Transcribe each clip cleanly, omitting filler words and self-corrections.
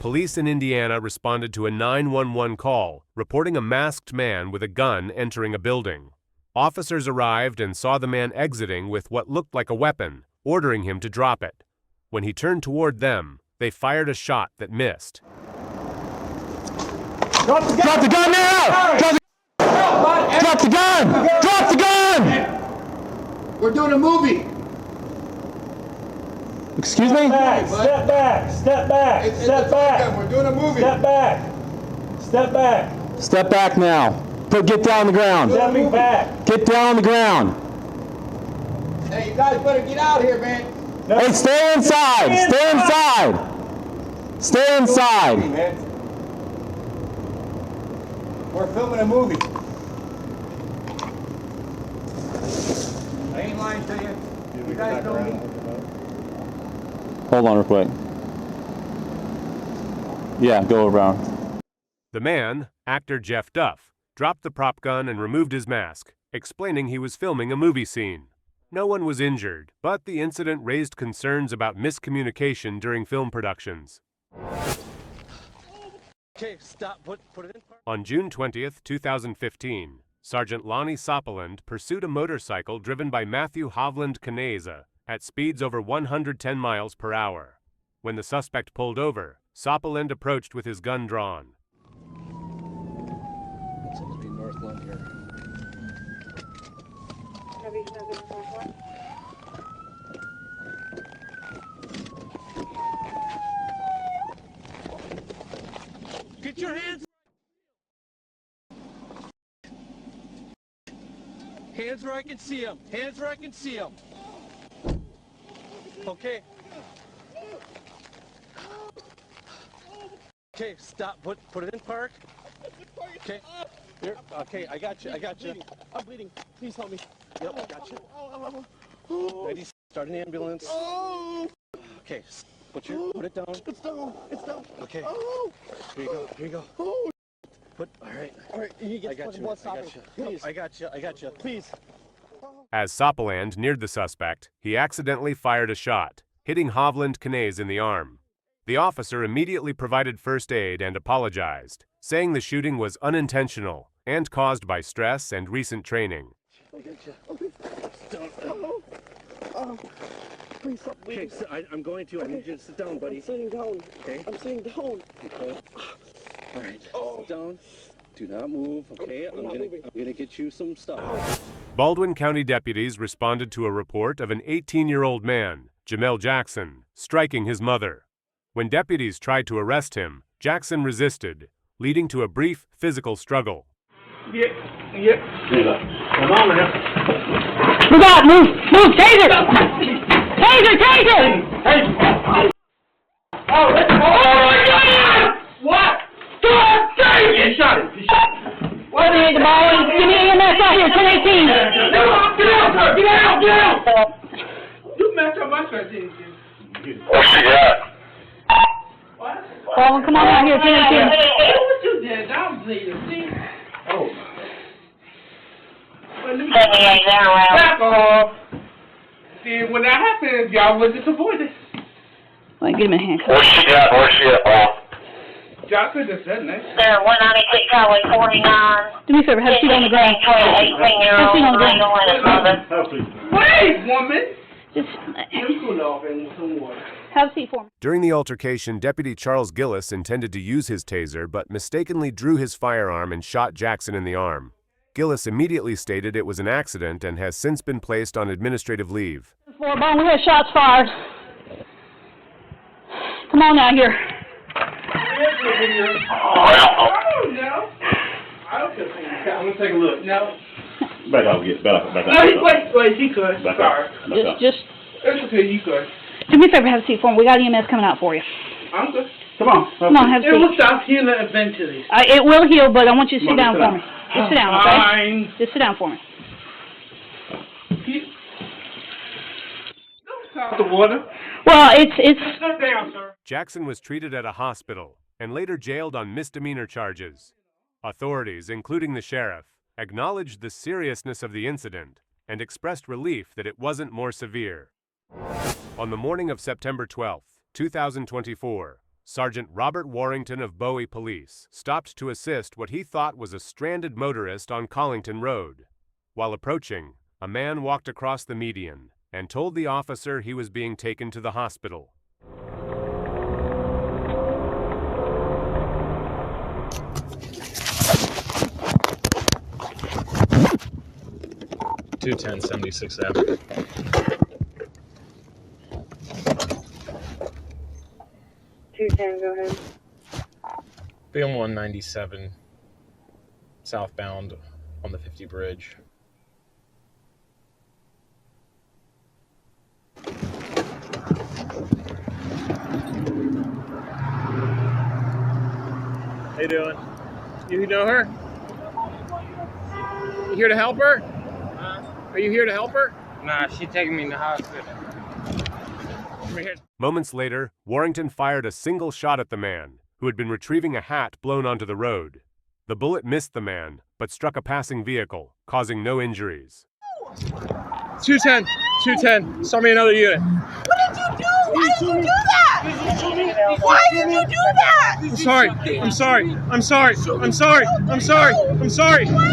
Police in Indiana responded to a 911 call, reporting a masked man with a gun entering a building. Officers arrived and saw the man exiting with what looked like a weapon, ordering him to drop it. When he turned toward them, they fired a shot that missed. Drop the gun now! Drop the gun! Drop the gun! We're doing a movie. Excuse me? Step back! Step back! Step back! We're doing a movie. Step back! Step back! Step back now. Get down on the ground. Stepping back! Get down on the ground. Hey, you guys better get out here, man. No. Hey, stay inside! Stay inside! Stay inside! Man. We're filming a movie. I ain't lying to you. You guys know me. Hold on real quick. Yeah, go around. The man, actor Jeff Duff, dropped the prop gun and removed his mask, explaining he was filming a movie scene. No one was injured, but the incident raised concerns about miscommunication during film productions. Okay, stop. Put it in. On June 20th, 2015, Sergeant Lonnie Soppeland pursued a motorcycle driven by Matthew Hovland Caneza at speeds over 110 miles per hour. When the suspect pulled over, Soppeland approached with his gun drawn. It's supposed to be Northland here. Get your hands! Hands where I can see them. Hands where I can see them. Okay. Okay, stop. Put it in park. Okay. Here. Okay, I got you. I got you. I'm bleeding. Please help me. Yep, I got you. Ready? Start an ambulance. Okay. Put it down. It's down. It's down. Okay. Oh. Here you go. Here you go. Oh. All right. All right. You I get got you. blood I stopping. got you. Please. I got you. I got you. Please. As Soppeland neared the suspect, he accidentally fired a shot, hitting Hovland Canez in the arm. The officer immediately provided first aid and apologized, saying the shooting was unintentional and caused by stress and recent training. I got you. Oh. Please stop bleeding. Okay, so I'm going to. I need you to sit down, buddy. I'm sitting down. Okay. I'm sitting down. Okay. All right. Sit down. Do not move. Okay. I'm gonna get you some stuff. Baldwin County deputies responded to a report of an 18-year-old man, Jamel Jackson, striking his mother. When deputies tried to arrest him, Jackson resisted, leading to a brief physical struggle. Yep. Come on now. Move out! Move! Taser! Taser! Hey! Oh, let's go! Oh, God! What? God dang it! He shot him. What do you need, the ball? Give me EMS out here, 1018. Get out! Get out! You messed up my strategy. What's she got? What? Baldwin, come on out here, 1018. What you did? I'm bleeding. See? Oh. Well, let me back off. See, when that happens, y'all was disappointed. Well, give me a hand. What's she got? Where's she at, Paul? Johnson just said that. There, 196 Highway 49. Do me a favor, have a seat on the ground. 18-year-old, Magdalene, his mother. Wait, woman! Just Let me cool off and some water. have a seat for me. During the altercation, Deputy Charles Gillis intended to use his taser, but mistakenly drew his firearm and shot Jackson in the arm. Gillis immediately stated it was an accident and has since been placed on administrative leave. Bone, we had shots fired. Come on out here. Oh, no. I don't feel pain. I'm going to take a look. No. Back off, back off. No, wait, she could. Sorry. Just It's okay, you could. do me a favor, have a seat for me. We got EMS coming out for you. I'm good. Come on. Come on, have a It will seat. stop healing eventually. It will heal, but I want you to sit down for me. Just sit down, okay? Fine. Just sit down for me. Don't stop the water. Well, it's Sit down, sir. Jackson was treated at a hospital and later jailed on misdemeanor charges. Authorities, including the sheriff, acknowledged the seriousness of the incident and expressed relief that it wasn't more severe. On the morning of September 12, 2024, Sergeant Robert Warrington of Bowie Police stopped to assist what he thought was a stranded motorist on Collington Road. While approaching, a man walked across the median and told the officer he was being taken to the hospital. .210 76th Avenue. Go ahead. Be on 197 southbound on the 50 bridge. How you doing? You know her? You here to help her? Are you here to help her? Nah, she taking me to the hospital. Moments later, Warrington fired a single shot at the man, who had been retrieving a hat blown onto the road. The bullet missed the man, but struck a passing vehicle, causing no injuries. 210, saw me another unit. What did you do? Why did you do that? Why did you do that? I'm sorry. Why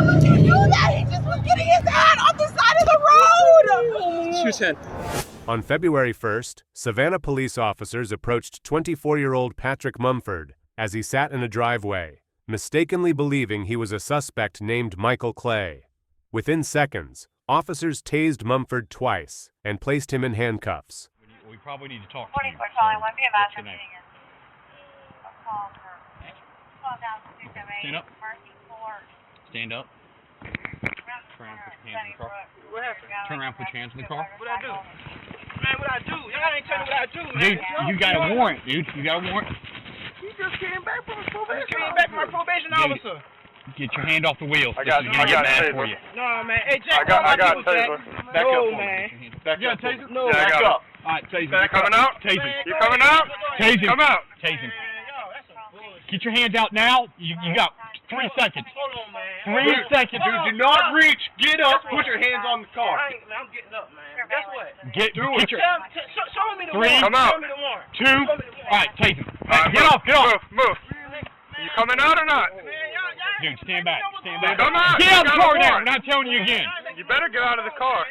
would you do that? He just was getting his hat off the side of the road. 210. On February 1st, Savannah police officers approached 24-year-old Patrick Mumford as he sat in a driveway, mistakenly believing he was a suspect named Michael Clay. Within seconds, officers tased Mumford twice and placed him in handcuffs. We probably need to talk to you. What's your name? Stand up. Stand up. Turn around, put your hands in the car. What happened? Turn around, put your hands in the car. What'd I do? Man, what'd I do? Y'all ain't telling me what I do, man. Dude, you got a warrant, dude. You got a warrant. He just came back from his probation. He came back from my probation officer. Get your hand off the wheel. I got bad for you. No, man. Hey, Jack, I got people, Jack. Back no, up, man. Back Yeah, up. taser? No, Yeah, I got up. All right, tase him. You coming out? Tase him. You coming out? Tase him. Come out. Tase him. Get your hands out now. You got 3 seconds. Hold on, man. 3 seconds. Dude, do not reach. Get up. Put your hands on the car. I'm getting up, man. Guess what? Get your Show me the 3, warrant. Come out. Show me the warrant. 2. All right, tase him. Right, Get off. Move. You coming out or not? Dude, stand back. Stand back. Come out. Get out of the You got car a now. warrant. We're not telling you again. You better get out of the car.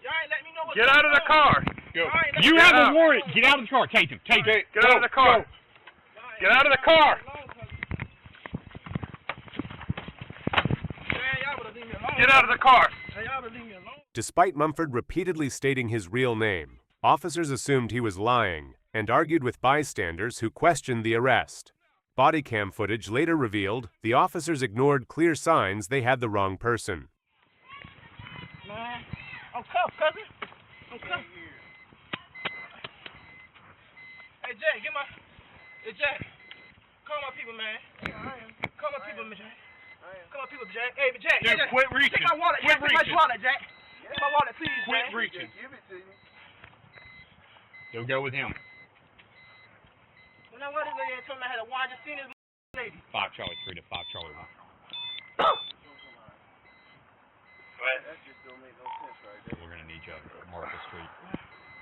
Y'all ain't let me know what's Get out of the car. Go. Alright, You get have out. a warrant. Get out of the car. Tase him. Tase him. Get out of the car. Get out of the car. Get out of the car. Despite Mumford repeatedly stating his real name, officers assumed he was lying and argued with bystanders who questioned the arrest. Body cam footage later revealed the officers ignored clear signs they had the wrong person. Man, I'm cuffed, cousin. I'm cuffed. Hey, Jack, Hey, Jack. Call my people, man. Call my people, man. Call my people, Jack. Hey, Jack. Dude, Jack, quit reaching. Take my wallet. Quit Take reaching. my wallet, Jack. Take my wallet, please, Quit Jack. reaching. You'll go with him. When I was this lady and told me I had a watch, I just seen this lady. 5 Charlie 3 to 5 Charlie 1. We're gonna need you up Martha Street.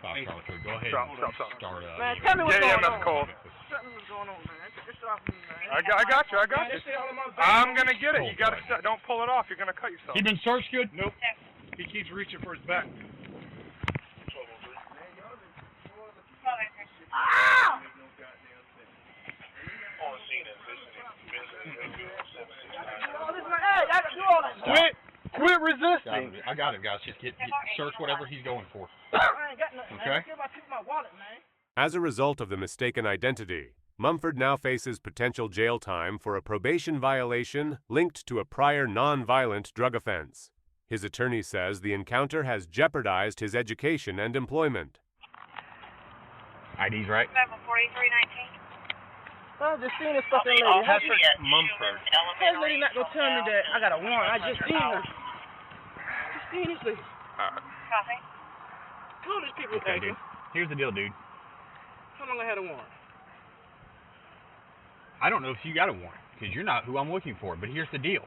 5 Charlie 3. Go ahead. Stop. Start Man, tell me what's going on. call. Tell me what's going on, man. This shit off me, man. I got you. Man, this shit all in my back. I'm gonna get it. You gotta don't pull it off. You're gonna cut yourself. He been searched good? Nope. He keeps reaching for his back. Ah! Quit resisting. I got him, guys. Just get search whatever he's going for. I ain't got nothing, man. Okay. Give my wallet, man. As a result of the mistaken identity, Mumford now faces potential jail time for a probation violation linked to a prior non-violent drug offense. His attorney says the encounter has jeopardized his education and employment. ID's right. 4319. I just seen this fucking lady. Patrick Mumford. How's this lady not gonna tell me that I got a warrant? I just seen her. Just seen this lady. Copy. Call these people, Okay, dude. Here's the deal, dude. How long I had a warrant? I don't know if you got a warrant, because you're not who I'm looking for, but here's the deal.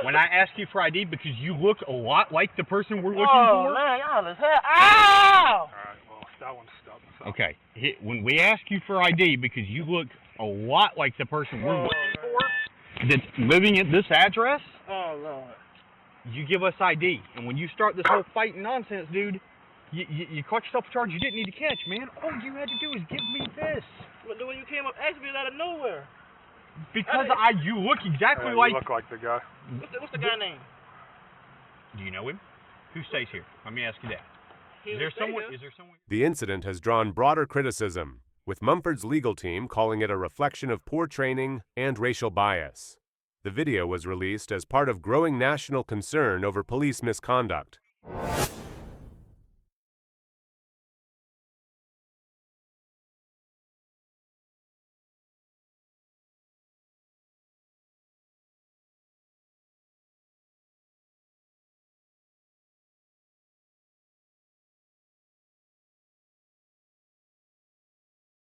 When I ask you for ID, because you look a lot like the person we're looking for. Oh, man, y'all is hell. Ow! Alright, well, that one's stop. Okay, when we ask you for ID, because you look a lot like the person we're looking for that's living at this address, Oh, Lord. you give us ID. And when you start this whole fighting nonsense, dude, you caught yourself a charge you didn't need to catch, man. All you had to do is give me this. But when you came up, asked me out of nowhere. Because you look exactly You like... look like the guy. What's the guy name? Do you know him? Who stays here? Let me ask you that. He Is there stay someone... here. Is there someone... The incident has drawn broader criticism, with Mumford's legal team calling it a reflection of poor training and racial bias. The video was released as part of growing national concern over police misconduct.